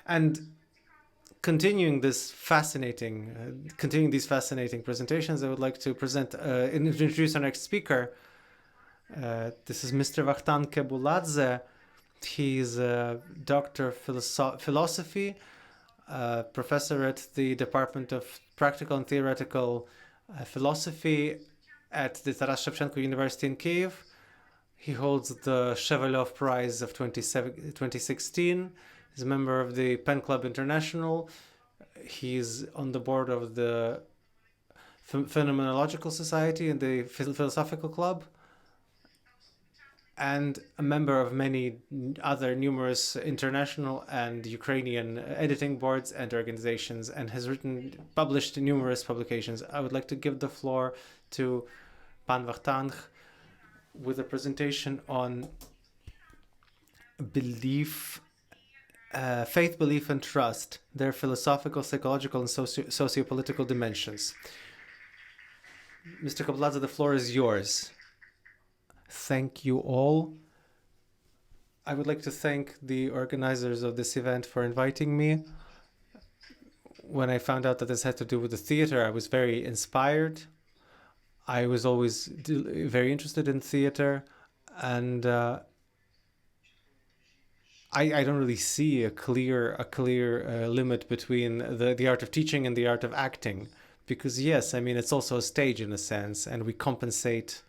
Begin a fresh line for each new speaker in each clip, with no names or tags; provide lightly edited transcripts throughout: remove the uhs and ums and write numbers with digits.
And continuing these fascinating presentations, I would like to introduce our next speaker. This is Mr. Vakhtang Kebuladze. He's a doctor of philosophy, professor at the Department of Practical and Theoretical Philosophy at the Taras Shevchenko University in Kiev. He holds the Shevelov Prize of 2016. He's a member of the Pen Club International. He's on the board of the Phenomenological Society and the Philosophical Club, and a member of many other numerous international and Ukrainian editing boards and organizations, and has published numerous publications. I would like to give the floor to Pan Vakhtang with a presentation on faith, belief, and trust, their philosophical, psychological, and socio-political dimensions. Mr. Kebuladze, the floor is yours. Thank you all. I would like to thank the organizers of this event for inviting me. When I found out that this had to do with the theater, I was very inspired. I was always very interested in theater, and I don't really see a clear limit between the art of teaching and the art of acting, because yes, I mean, it's also a stage in a sense, and we compensate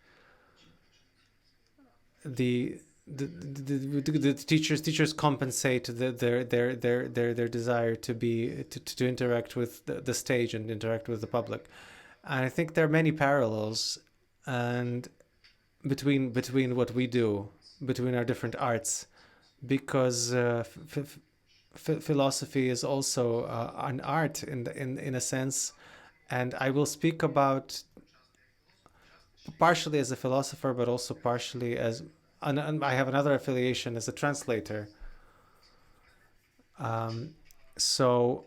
the teachers compensate their desire to interact with the stage and interact with the public. And I think there are many parallels and between what we do, between our different arts, because philosophy is also an art in a sense. And I will speak about partially as a philosopher, but also partially as I have another affiliation as a translator. So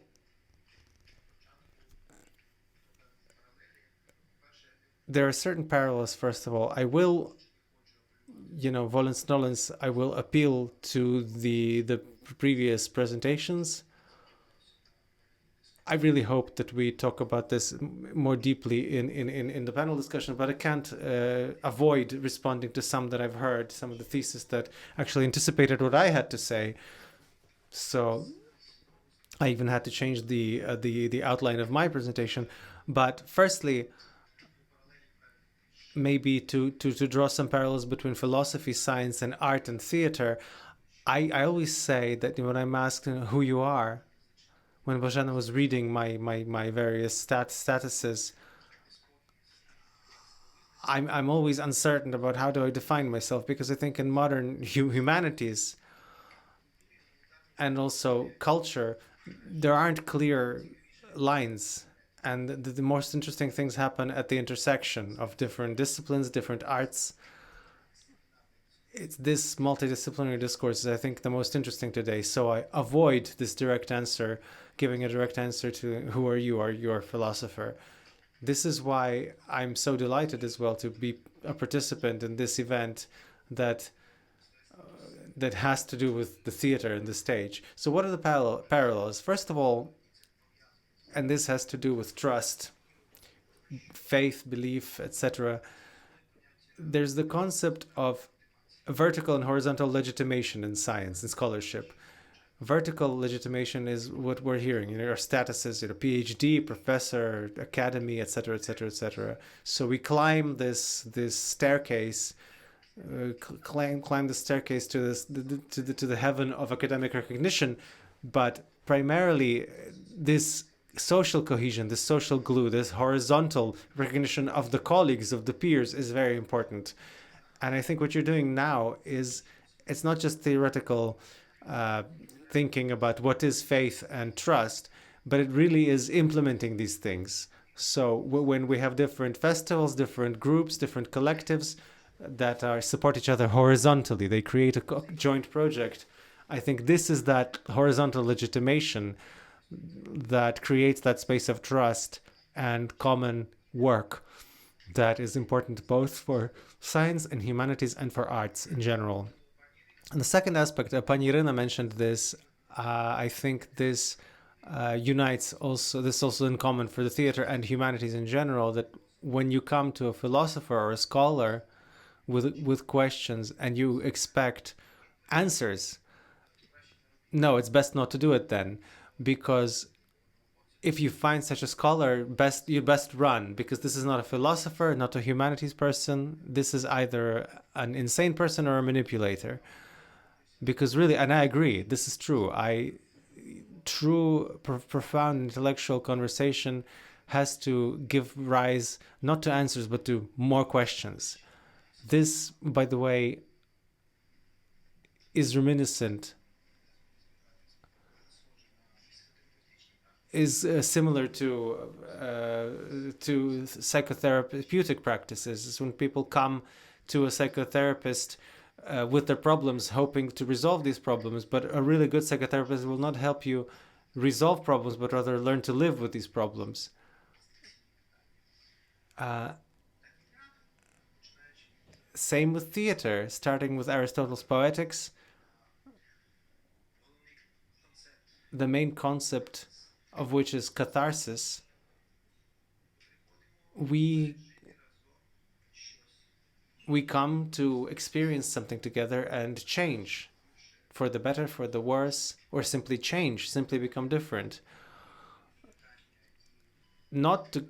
there are certain parallels. First of all, I will, volens nolens, I will appeal to the previous presentations. I really hope that we talk about this more deeply in the panel discussion, but I can't avoid responding to some that I've heard, some of the theses that actually anticipated what I had to say. So I even had to change the outline of my presentation. But firstly, maybe to draw some parallels between philosophy, science, and art and theater, I always say that when I'm asked who you are, when Bojana was reading my various statuses, I'm always uncertain about how do I define myself, because I think in modern humanities and also culture, there aren't clear lines, and the most interesting things happen at the intersection of different disciplines, different arts. It's this multidisciplinary discourse is, I think, the most interesting today. So I avoid this direct answer, giving a direct answer to who are you? Are you a philosopher? This is why I'm so delighted as well to be a participant in this event that has to do with the theater and the stage. So what are the parallels? First of all, and this has to do with trust, faith, belief, etc. There's the concept of vertical and horizontal legitimation in science and scholarship. Vertical legitimation is what we're hearing, our statuses, PhD, professor, academy, etc., etc., etc. So we climb this staircase, climb the staircase to the heaven of academic recognition, but primarily this social cohesion, this social glue, this horizontal recognition of the colleagues, of the peers is very important. And I think what you're doing now is, it's not just theoretical thinking about what is faith and trust, but it really is implementing these things. So when we have different festivals, different groups, different collectives that support each other horizontally, they create a joint project. I think this is that horizontal legitimation that creates that space of trust and common work that is important both for science and humanities and for arts in general. And the second aspect, Pani Irina mentioned this, I think this unites also, this also in common for the theater and humanities in general, that when you come to a philosopher or a scholar with questions and you expect answers, no, it's best not to do it then, because if you find such a scholar, you best run, because this is not a philosopher, not a humanities person. This is either an insane person or a manipulator. Because really, and I agree, this is true. True, profound intellectual conversation has to give rise not to answers but to more questions. This, by the way, is reminiscent, is similar to psychotherapeutic practices. It's when people come to a psychotherapist with their problems, hoping to resolve these problems. But a really good psychotherapist will not help you resolve problems, but rather learn to live with these problems. Same with theater, starting with Aristotle's Poetics. The main concept of which is catharsis. We come to experience something together and change, for the better, for the worse, or simply change, simply become different. Not to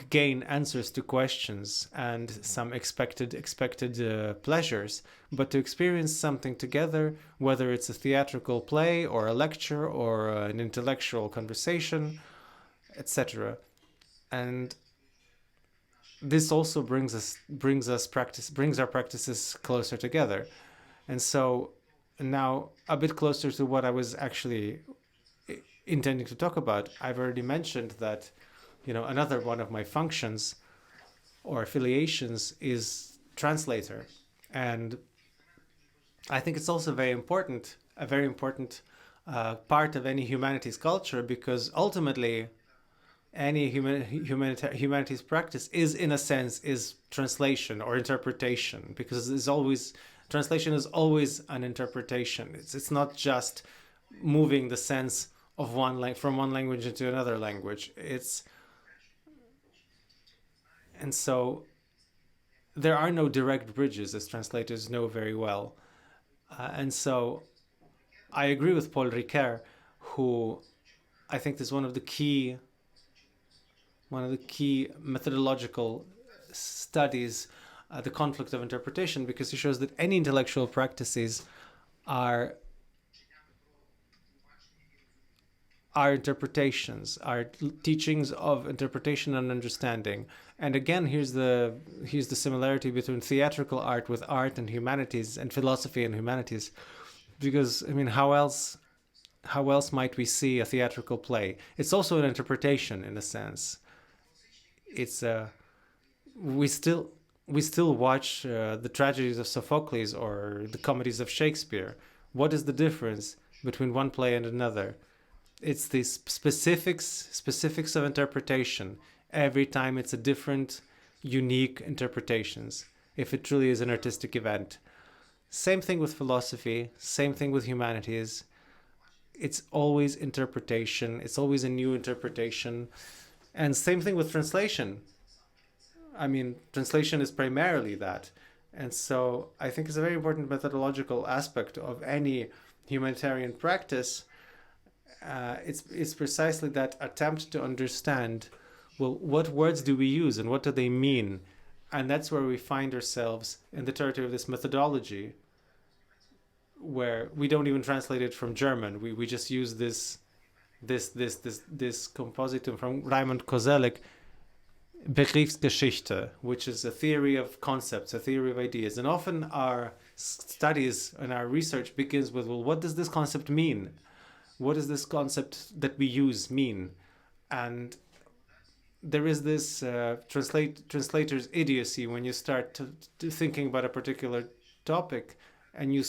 gain answers to questions and some expected pleasures, but to experience something together, whether it's a theatrical play or a lecture or an intellectual conversation, etc. And this also brings our practices closer together. And so now a bit closer to what I was actually intending to talk about. I've already mentioned that, another one of my functions or affiliations is translator. And I think it's also a very important part of any humanities culture, because ultimately any humanities practice is, in a sense, is translation or interpretation, because translation is always an interpretation. It's not just moving the sense of from one language into another language. And so there are no direct bridges, as translators know very well. And so I agree with Paul Ricoeur, who I think is one of the key methodological studies, the conflict of interpretation, because he shows that any intellectual practices are interpretations, are teachings of interpretation and understanding. And again, here's the similarity between theatrical art with art and humanities, and philosophy and humanities. Because, I mean, how else might we see a theatrical play? It's also an interpretation, in a sense. It's we still watch the tragedies of Sophocles or the comedies of Shakespeare. What is the difference between one play and another? It's the specifics of interpretation. Every time it's a different, unique interpretations, if it truly is an artistic event. Same thing with philosophy, same thing with humanities. It's always interpretation, it's always a new interpretation. And same thing with translation. I mean, translation is primarily that. And so I think it's a very important methodological aspect of any humanitarian practice. It's precisely that attempt to understand, well, what words do we use and what do they mean? And that's where we find ourselves in the territory of this methodology, where we don't even translate it from German. We just use this compositum from Raimund Koselleck, Begriffsgeschichte, which is a theory of concepts, a theory of ideas. And often our studies and our research begins with, well, what does this concept mean? What does this concept that we use mean? And there is this translator's idiocy when you start to thinking about a particular topic, and you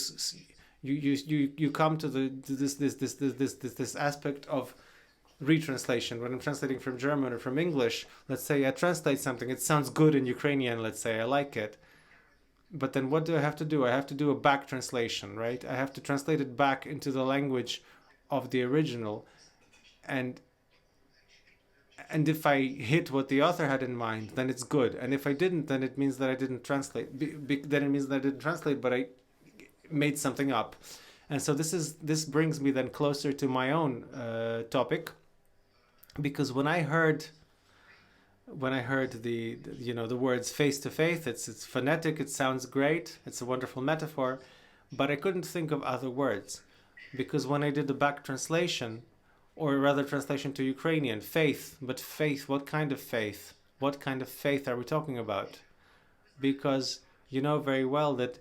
come to this aspect of retranslation. When I'm translating from German or from English, let's say I translate something, it sounds good in Ukrainian, let's say I like it, but then what do I have to do? I have to do a back translation, right? I have to translate it back into the language of the original, and if I hit what the author had in mind, then it's good. And if I didn't, then it means that I didn't translate. Then it means that I didn't translate, but I made something up. And so this brings me then closer to my own topic, because when I heard the words face to faith, it's phonetic, it sounds great, it's a wonderful metaphor, but I couldn't think of other words, because when I did the back translation, or rather translation to Ukrainian, faith, but faith, what kind of faith? What kind of faith are we talking about? Because you know very well that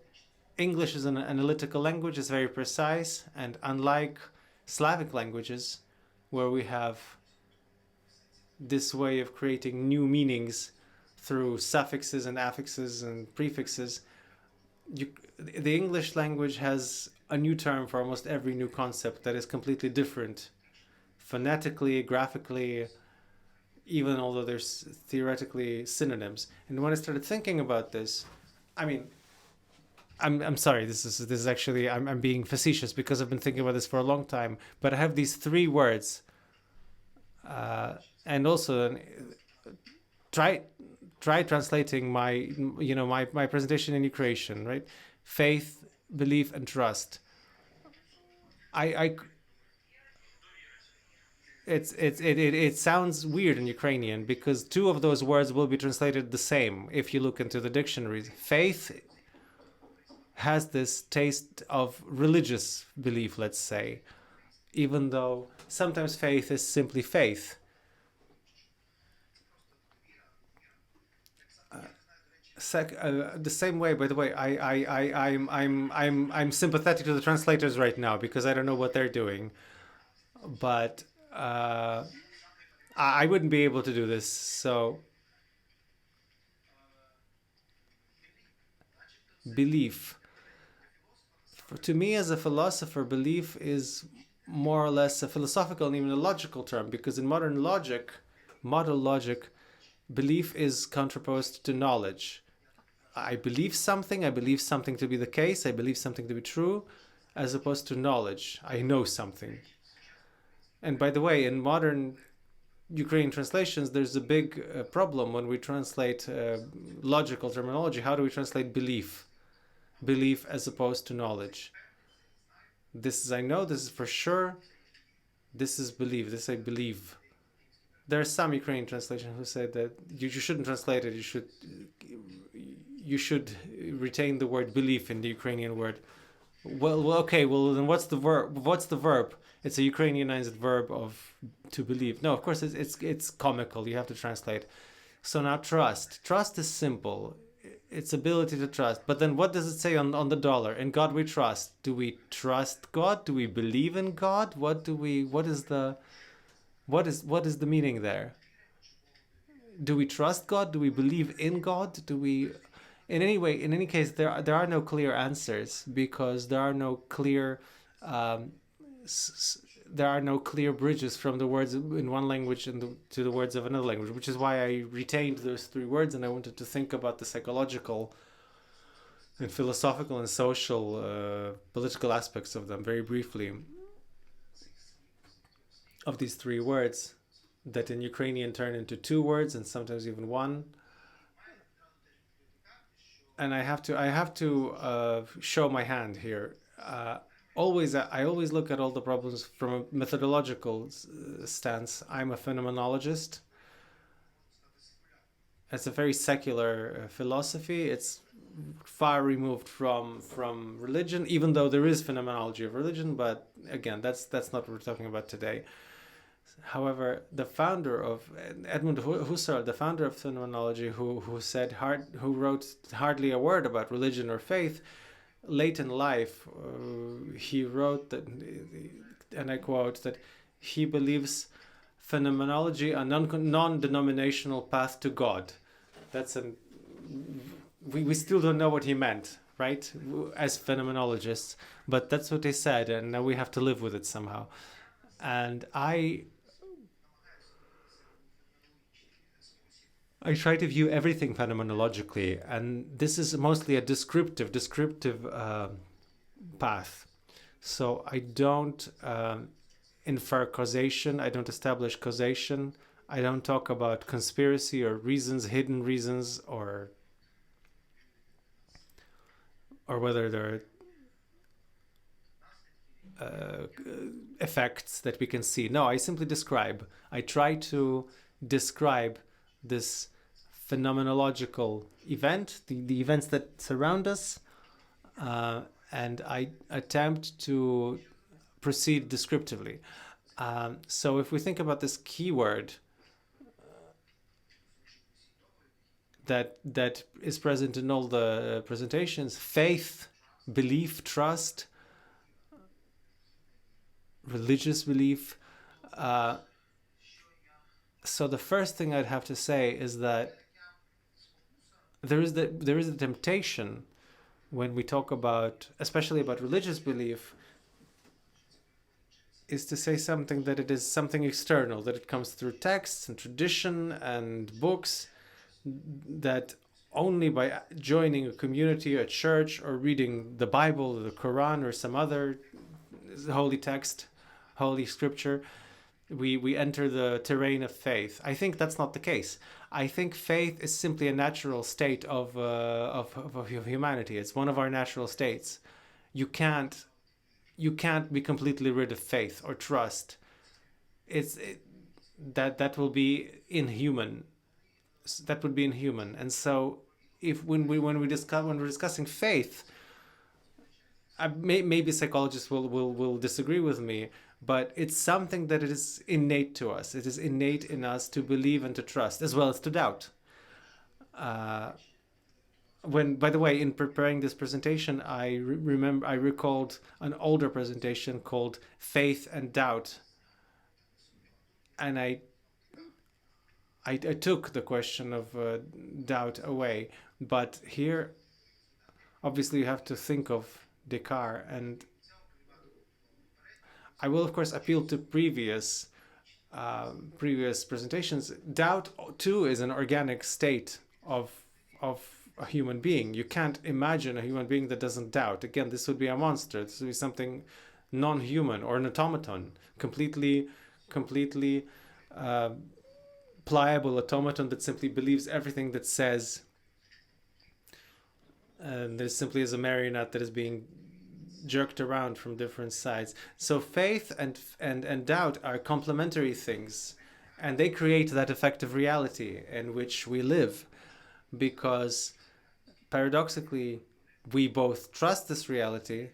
English is an analytical language, it's very precise, and unlike Slavic languages, where we have this way of creating new meanings through suffixes and affixes and prefixes, the English language has a new term for almost every new concept that is completely different, phonetically, graphically, even although there's theoretically synonyms. And when I started thinking about this, I mean, I'm sorry, this is actually, I'm being facetious, because I've been thinking about this for a long time, but I have these three words, and also try translating my presentation in Ukrainian, right? Faith, belief, and trust. It sounds weird in Ukrainian, because two of those words will be translated the same if you look into the dictionaries. Faith has this taste of religious belief, let's say, even though sometimes faith is simply faith. The same way, by the way, I'm sympathetic to the translators right now, because I don't know what they're doing, but I wouldn't be able to do this. So belief, to me as a philosopher, belief is more or less a philosophical and even a logical term, because in modern logic, model logic, belief is contraposed to knowledge. I believe something to be the case, I believe something to be true, as opposed to knowledge. I know something. And by the way, in modern Ukrainian translations, there's a big problem when we translate logical terminology. How do we translate belief? Belief as opposed to knowledge. This is I know, this is for sure, this is believe, this I believe. There are some Ukrainian translations who say that you shouldn't translate it, you should retain the word belief in the Ukrainian word. Well, okay, well then what's the verb? It's a Ukrainianized verb of to believe. No, of course it's comical, you have to translate. So now trust is simple, its ability to trust. But then what does it say on the dollar? In God we trust. Do we trust God? Do we believe in God? What is the meaning there? Do we trust God? Do we believe in God? Do we, in any case, there are no clear answers, because there are no clear bridges from the words in one language to the words of another language, which is why I retained those three words, and I wanted to think about the psychological and philosophical and social political aspects of them very briefly, of these three words that in Ukrainian turn into two words and sometimes even one. And I have to show my hand here. I always look at all the problems from a methodological stance. I'm a phenomenologist. It's a very secular philosophy. It's far removed from religion, even though there is phenomenology of religion. But again, that's not what we're talking about today. However, the founder of Edmund Husserl, the founder of phenomenology, who wrote hardly a word about religion or faith, late in life, he wrote that, and I quote, that he believes phenomenology a non-denominational path to God. We still don't know what he meant, right? As phenomenologists, but that's what he said, and now we have to live with it somehow. And I try to view everything phenomenologically, and this is mostly a descriptive path. So I don't infer causation. I don't establish causation. I don't talk about conspiracy or reasons, hidden reasons, or whether there are effects that we can see. No, I simply describe. I try to describe this phenomenological event, the events that surround us, uh, and I attempt to proceed descriptively. So if we think about this keyword that is present in all the presentations, faith, belief, trust, religious belief. Uh, so the first thing I'd have to say is that there is a temptation when we talk about, especially about religious belief, is to say something that it is something external, that it comes through texts and tradition and books, that only by joining a community, a church, or reading the Bible, or the Quran, or some other holy text, holy scripture, we enter the terrain of faith. I think that's not the case. I think faith is simply a natural state of humanity. It's one of our natural states. You can't be completely rid of faith or trust. That will be inhuman. That would be inhuman. And so, if when we're discussing faith, maybe psychologists will disagree with me, but it's something that it is innate to us. It is innate in us to believe and to trust, as well as to doubt. By the way, in preparing this presentation, I recalled an older presentation called "Faith and Doubt," and I took the question of doubt away. But here, obviously, you have to think of Descartes, and I will, of course, appeal to previous presentations. Doubt too is an organic state of a human being. You can't imagine a human being that doesn't doubt. Again, this would be a monster. This would be something non-human, or an automaton, completely uh, pliable automaton that simply believes everything that says, and there simply is a marionette that is being jerked around from different sides. So faith and doubt are complementary things, and they create that effective reality in which we live, because paradoxically we both trust this reality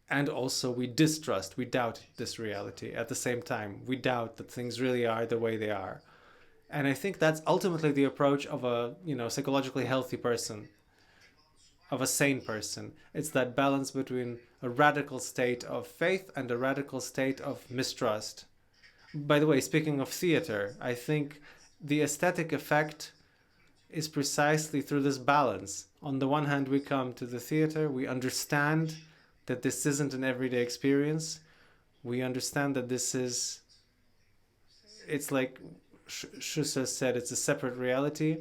and also we distrust, we doubt this reality at the same time. We doubt that things really are the way they are. And I think that's ultimately the approach of a psychologically healthy person, of a sane person. It's that balance between a radical state of faith and a radical state of mistrust. By the way, speaking of theater, I think the aesthetic effect is precisely through this balance. On the one hand, we come to the theater, we understand that this isn't an everyday experience. We understand that it's like Schuster said, it's a separate reality,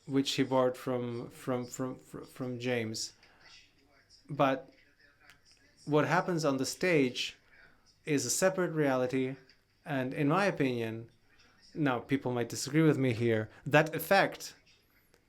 which he borrowed from James. But what happens on the stage is a separate reality, and in my opinion, now people might disagree with me here, that effect,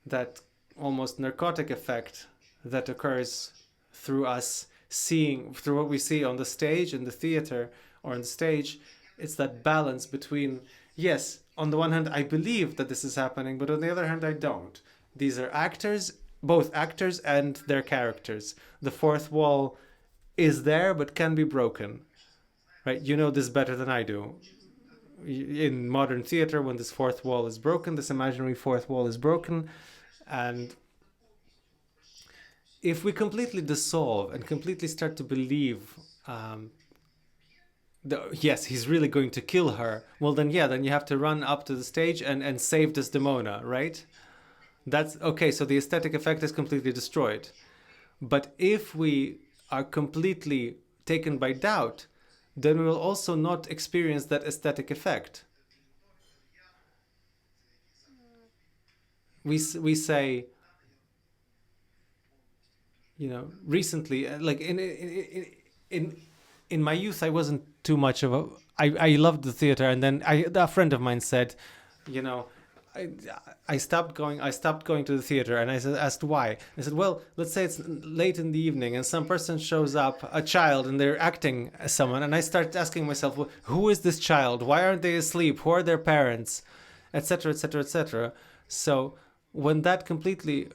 that almost narcotic effect that occurs through us seeing, through what we see on the stage, in the theater, or on the stage, it's that balance between, yes, on the one hand, I believe that this is happening, but on the other hand, I don't. These are actors, both actors and their characters. The fourth wall is there, but can be broken. Right? You know this better than I do. In modern theater, when this fourth wall is broken, this imaginary fourth wall is broken, and if we completely dissolve and completely start to believe, yes, he's really going to kill her, well then you have to run up to the stage and save Desdemona, right? That's okay, so the aesthetic effect is completely destroyed. But if we are completely taken by doubt, then we will also not experience that aesthetic effect. We say, recently, like in in my youth, I wasn't too much of a. I loved the theater, and then a friend of mine said, you know, I, I stopped going. I stopped going to the theater, and I asked why. I said, well, let's say it's late in the evening, and some person shows up, a child, and they're acting as someone, and I start asking myself, well, who is this child? Why aren't they asleep? Who are their parents? Etc. Etc. Etc. So when that completely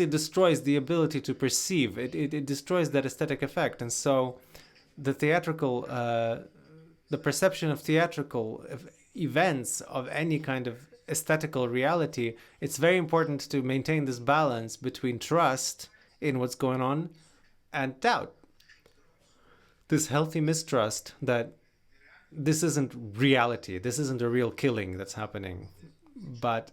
destroys the ability to perceive. It destroys that aesthetic effect, and so the theatrical, the perception of theatrical events of any kind of aesthetical reality. It's very important to maintain this balance between trust in what's going on and doubt. This healthy mistrust that this isn't reality. This isn't a real killing that's happening, but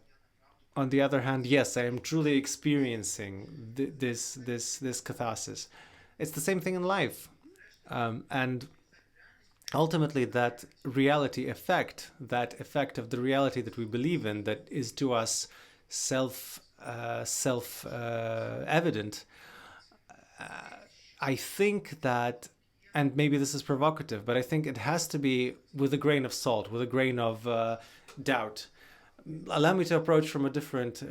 on the other hand, yes, I am truly experiencing this catharsis. It's the same thing in life, and ultimately, that reality effect, that effect of the reality that we believe in, that is to us self evident. I think that, and maybe this is provocative, but I think it has to be with a grain of salt, with a grain of doubt. Allow me to approach from a different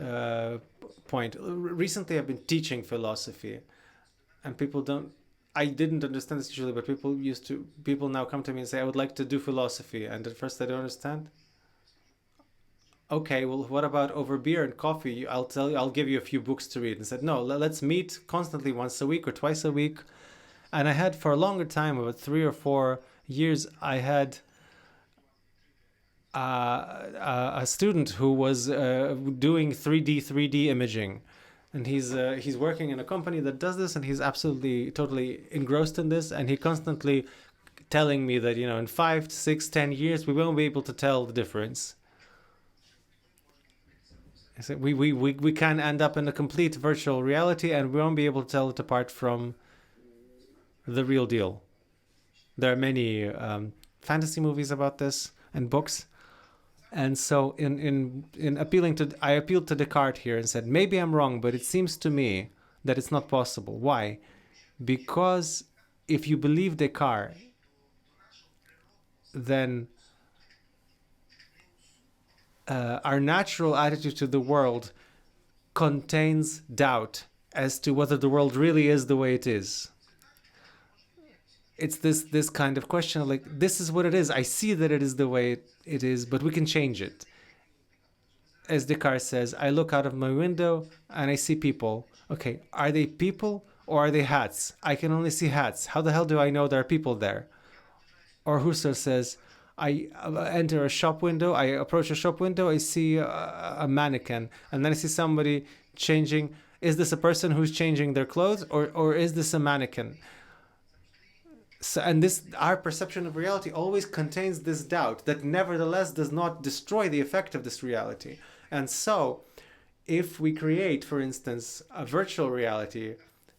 point. Recently, I've been teaching philosophy, and people don't. I didn't understand this usually, but people now come to me and say, I would like to do philosophy. And at first, I don't understand. Okay, well, what about over beer and coffee? I'll tell you, I'll give you a few books to read. And said, no, let's meet constantly once a week or twice a week. And I had for a longer time, about 3 or 4 years, I had a student who was doing 3D imaging, and he's working in a company that does this, and he's absolutely totally engrossed in this, and he constantly telling me that in 5 to 6 10 years we won't be able to tell the difference. I said we can end up in a complete virtual reality, and we won't be able to tell it apart from the real deal. There are many fantasy movies about this and books. And so in appealing to, I appealed to Descartes here and said, maybe I'm wrong, but it seems to me that it's not possible. Why? Because if you believe Descartes, then our natural attitude to the world contains doubt as to whether the world really is the way it is. It's this kind of question of like, this is what it is. I see that it is the way it is, but we can change it. As Descartes says, I look out of my window and I see people. Okay, are they people or are they hats? I can only see hats. How the hell do I know there are people there? Or Husserl says, I enter a shop window, I approach a shop window, I see a mannequin, and then I see somebody changing. Is this a person who's changing their clothes, or is this a mannequin? So, and this, our perception of reality always contains this doubt that nevertheless does not destroy the effect of this reality. And so, if we create, for instance, a virtual reality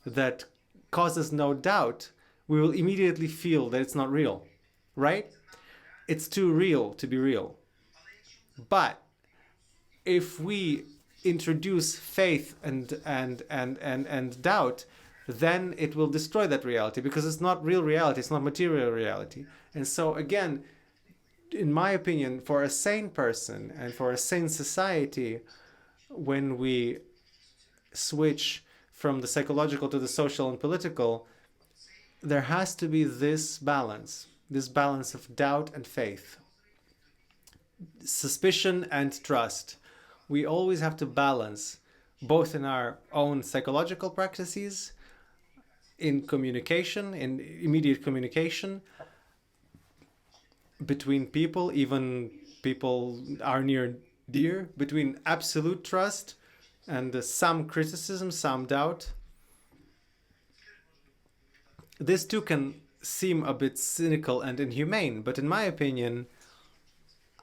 that causes no doubt, we will immediately feel that it's not real, right? It's too real to be real. But if we introduce faith and doubt, then it will destroy that reality, because it's not real reality, it's not material reality. And so again, in my opinion, for a sane person and for a sane society, when we switch from the psychological to the social and political, there has to be this balance of doubt and faith, suspicion and trust. We always have to balance both in our own psychological practices, in communication, in immediate communication between people, even people are near dear, between absolute trust and some criticism, some doubt. This too can seem a bit cynical and inhumane, but in my opinion,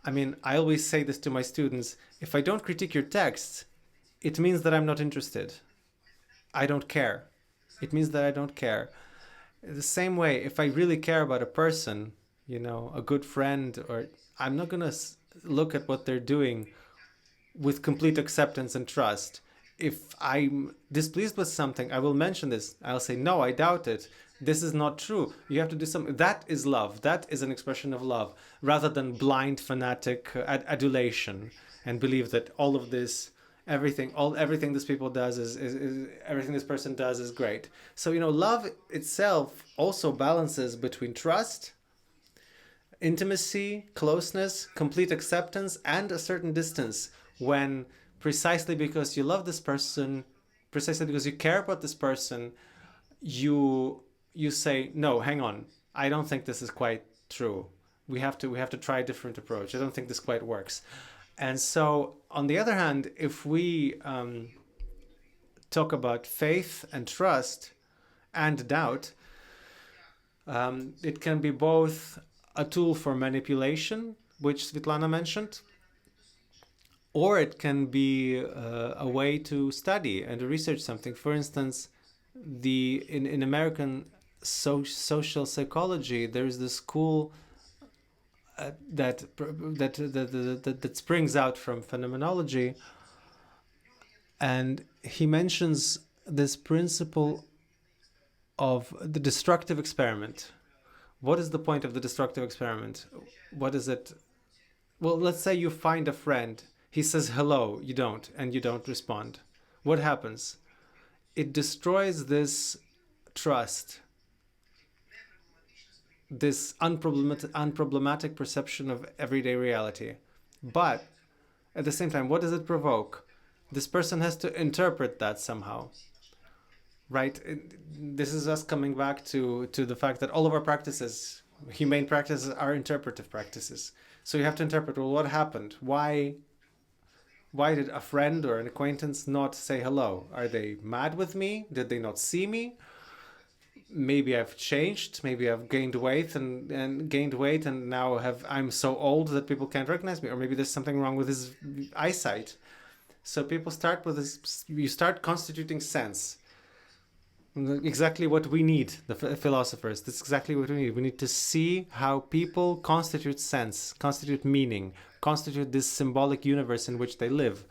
I always say this to my students, if I don't critique your text, it means that I'm not interested. I don't care. It means that I don't care. The same way, if I really care about a person, a good friend, or I'm not going to look at what they're doing with complete acceptance and trust. if I'm displeased with something, I will mention this. I'll say, no, I doubt it. This is not true. You have to do something. That is love. That is an expression of love, rather than blind fanatic adulation and believe that all of this, everything this people does is everything this person does is great. So love itself also balances between trust, intimacy, closeness, complete acceptance, and a certain distance, when precisely because you love this person, precisely because you care about this person, you say, no, hang on, I don't think this is quite true. We have to try a different approach. I don't think this quite works. And so, on the other hand, if we talk about faith and trust and doubt, it can be both a tool for manipulation, which Svetlana mentioned, or it can be a way to study and to research something. For instance, in American social psychology, there's this school that springs out from phenomenology, and he mentions this principle of the destructive experiment. What is the point of the destructive experiment? What is it? Well, let's say you find a friend. He says hello, you don't, and you don't respond. What happens? It destroys this trust, this unproblematic perception of everyday reality. But at the same time, what does it provoke? This person has to interpret that somehow, right? This is us coming back to the fact that all of our practices, humane practices, are interpretive practices. So you have to interpret, well, what happened? Why did a friend or an acquaintance not say hello? Are they mad with me? Did they not see me? Maybe I've changed. Maybe I've gained weight and now I'm so old that people can't recognize me. Or maybe there's something wrong with his eyesight. So people start with this. You start constituting sense. Exactly what we need, the philosophers. That's exactly what we need. We need to see how people constitute sense, constitute meaning, constitute this symbolic universe in which they live.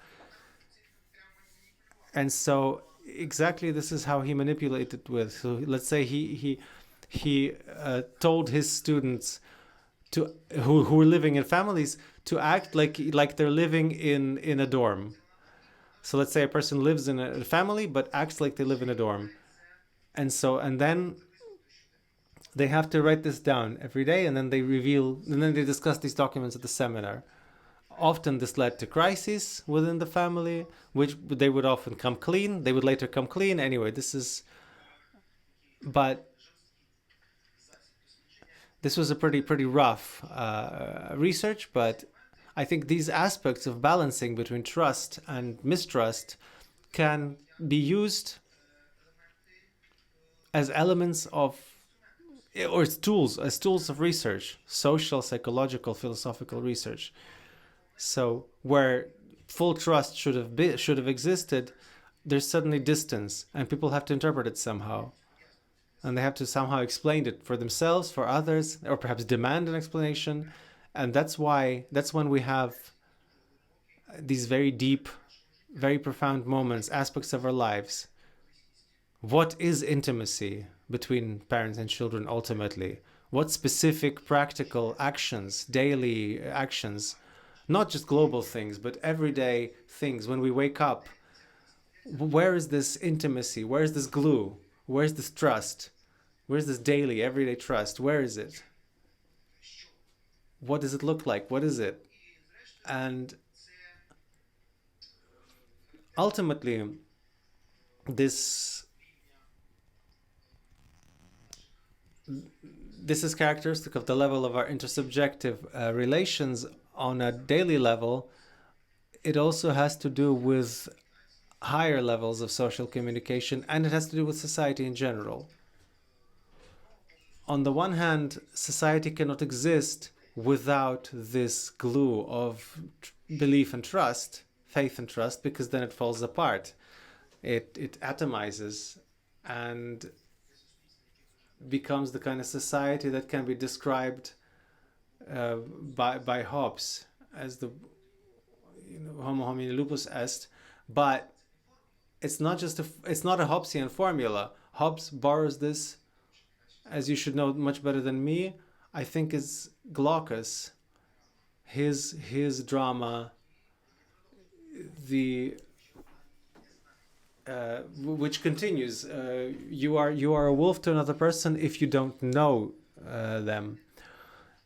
And so exactly this is how he manipulated with. So let's say he told his students who were living in families to act like they're living in a dorm. So let's say a person lives in a family but acts like they live in a dorm. And then they have to write this down every day, and then they discuss these documents at the seminar. Often this led to crises within the family, which they would often come clean. They would later come clean. Anyway, but this was a pretty rough research, but I think these aspects of balancing between trust and mistrust can be used as elements of, or as tools of research, social, psychological, philosophical research. So where full trust should have existed, there's suddenly distance, and people have to interpret it somehow, and they have to somehow explain it for themselves, for others, or perhaps demand an explanation. And that's when we have these very deep, very profound moments, aspects of our lives. What is intimacy between parents and children ultimately? What specific practical actions, daily actions, not just global things, but everyday things, when we wake up, where is this intimacy? Where is this glue? Where is this trust? Where is this daily, everyday trust? Where is it? What does it look like? What is it? And ultimately, this is characteristic of the level of our intersubjective relations on a daily level. It also has to do with higher levels of social communication, and it has to do with society in general. On the one hand, society cannot exist without this glue of belief and trust, faith and trust, because then it falls apart. It atomizes and becomes the kind of society that can be described by Hobbes as the homo homini lupus est. But it's not a Hobbesian formula. Hobbes borrows this, as you should know much better than me, I think is Glaucus. His drama, the which continues. You are a wolf to another person if you don't know them.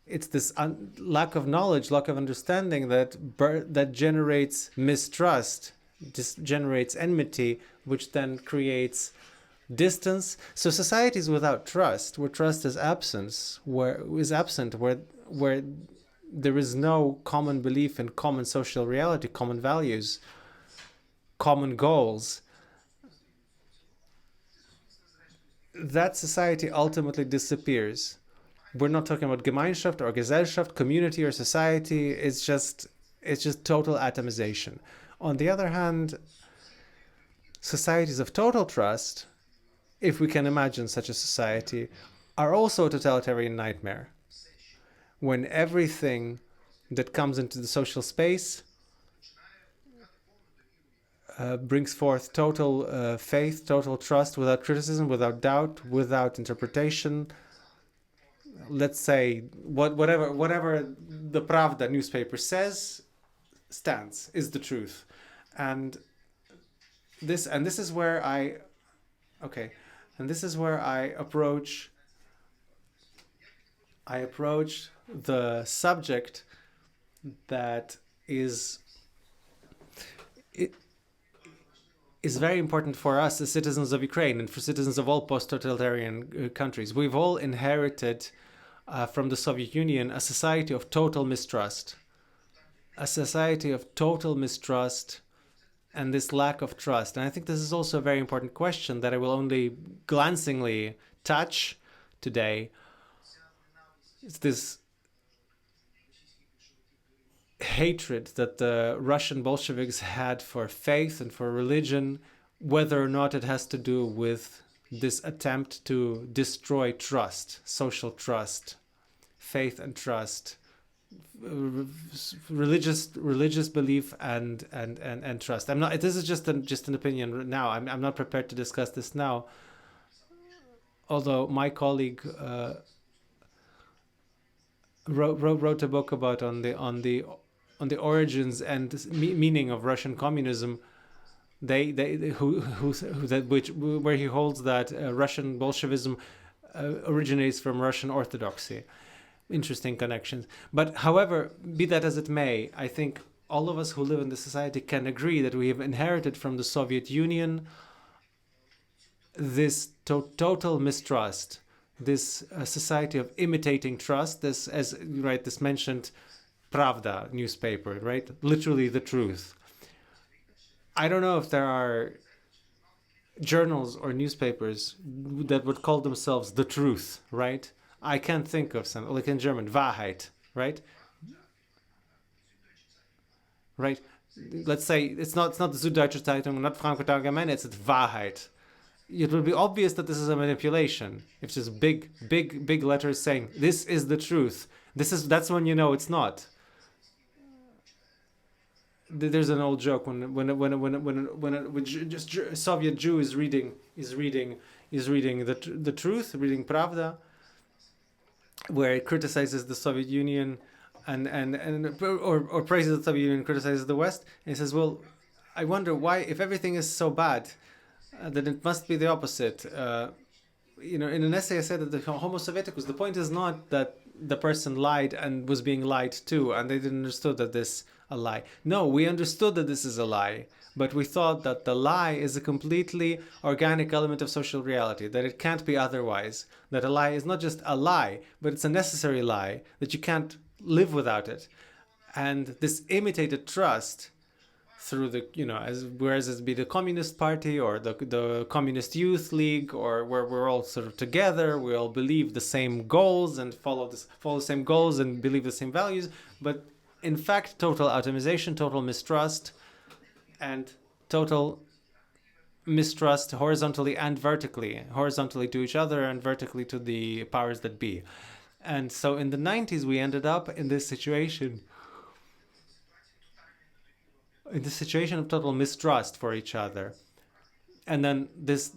It's this lack of knowledge, lack of understanding that generates mistrust, generates enmity, which then creates distance. So societies without trust, where trust is absence, where there is no common belief in common social reality, common values, common goals, that society ultimately disappears. We're not talking about Gemeinschaft or Gesellschaft, community or society. It's just total atomization. On the other hand, societies of total trust, if we can imagine such a society, are also a totalitarian nightmare. When everything that comes into the social space brings forth total faith, total trust, without criticism, without doubt, without interpretation. Let's say whatever the Pravda newspaper says stands, is the truth, and this is where I okay, and this is where I approach the subject that is very important for us as citizens of Ukraine and for citizens of all post-totalitarian countries. We've all inherited from the Soviet Union a society of total mistrust, and this lack of trust. And I think this is also a very important question that I will only glancingly touch today. It's this hatred that the Russian Bolsheviks had for faith and for religion, whether or not it has to do with this attempt to destroy trust, social trust, faith and trust, religious belief and trust. I'm not. This is just an opinion now. I'm not prepared to discuss this now. Although my colleague wrote a book about on the origins and meaning of Russian communism. Where he holds that Russian Bolshevism originates from Russian Orthodoxy. Interesting connections. But however, be that as it may, I think all of us who live in the society can agree that we have inherited from the Soviet Union this total mistrust, this society of imitating trust, this, as right, this mentioned Pravda newspaper, right? Literally the truth. I don't know if there are journals or newspapers that would call themselves the truth, right? I can't think of some, like in German, Wahrheit, right? Right? Let's say it's not the Süddeutsche Zeitung, not Frankfurter Allgemeine, it's Wahrheit. It will be obvious that this is a manipulation. If just big letters saying this is the truth, that's when you know it's not. There's an old joke when a Soviet Jew is reading the truth, reading Pravda, where it criticizes the Soviet Union or praises the Soviet Union, criticizes the West, and he says, well, I wonder why, if everything is so bad, then it must be the opposite. In an essay I said that the Homo Sovieticus, the point is not that the person lied and was being lied to, and they didn't understood that this a lie. No, we understood that this is a lie, but we thought that the lie is a completely organic element of social reality, that it can't be otherwise, that a lie is not just a lie, but it's a necessary lie, that you can't live without it. And this imitated trust through the, whereas it be the Communist Party or the Communist Youth League, or where we're all sort of together, we all believe the same goals and follow the same goals and believe the same values, but in fact, total atomization, total mistrust, and total mistrust horizontally and vertically, horizontally to each other and vertically to the powers that be. And so in the 90s, we ended up in this situation of total mistrust for each other. And then this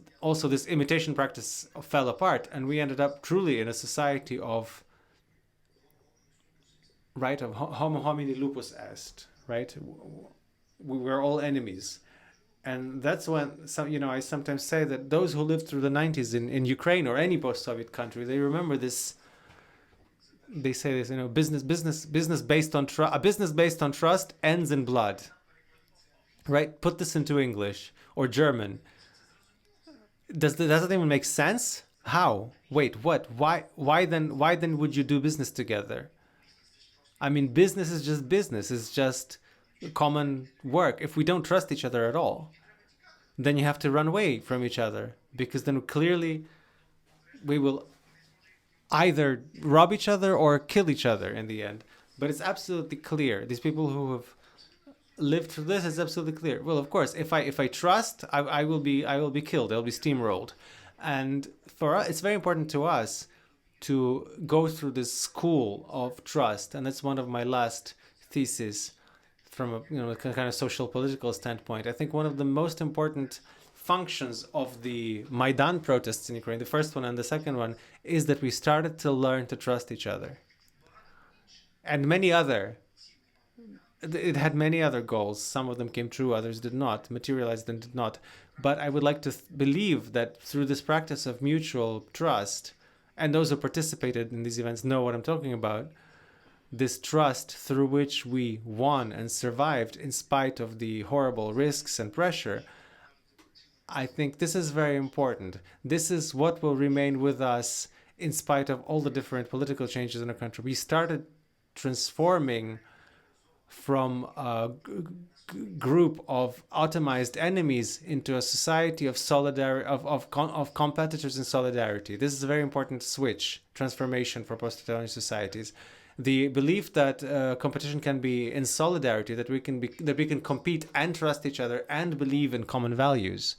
imitation practice fell apart, and we ended up truly in a society of, right, of homo homini lupus est, right? We were all enemies. And that's when I sometimes say that those who lived through the 90s in Ukraine or any post-Soviet country, they remember this. They say this, business based on trust. A business based on trust ends in blood, right? Put this into English or German. Does that even make sense? How? Wait, what? Why then? Why then would you do business together? I mean, business is just business. It's just common work. If we don't trust each other at all, then you have to run away from each other, because then clearly we will either rob each other or kill each other in the end. But it's absolutely clear. These people who have lived through this, is absolutely clear. Well, of course, if I trust, I will be killed. I'll be steamrolled. And for us, it's very important to us to go through this school of trust, and that's one of my last theses from a kind of social political standpoint. I think one of the most important functions of the Maidan protests in Ukraine, the first one and the second one, is that we started to learn to trust each other. And it had many other goals. Some of them came true, others did not, materialized and did not. But I would like to believe that through this practice of mutual trust, and those who participated in these events know what I'm talking about, this trust through which we won and survived in spite of the horrible risks and pressure, I think this is very important. This is what will remain with us in spite of all the different political changes in our country. We started transforming from a group of atomized enemies into a society of solidarity, of competitors in solidarity. This is a very important switch, transformation for post-totalitarian societies. The belief that competition can be in solidarity, that we can compete and trust each other and believe in common values,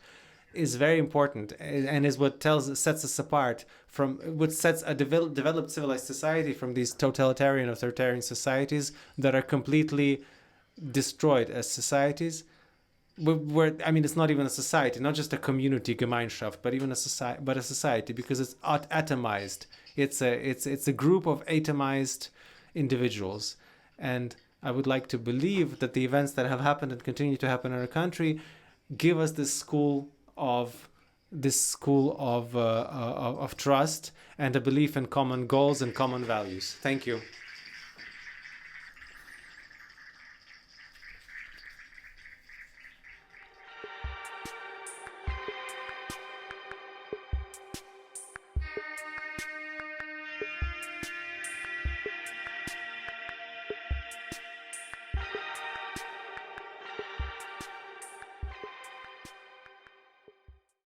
is very important, and is what sets us apart from what sets a developed civilized society from these totalitarian, authoritarian societies that are completely destroyed as societies. It's not even a society, not just a community, Gemeinschaft, but even a society, because it's atomized. It's a group of atomized individuals, and I would like to believe that the events that have happened and continue to happen in our country give us this school of trust and a belief in common goals and common values. Thank you.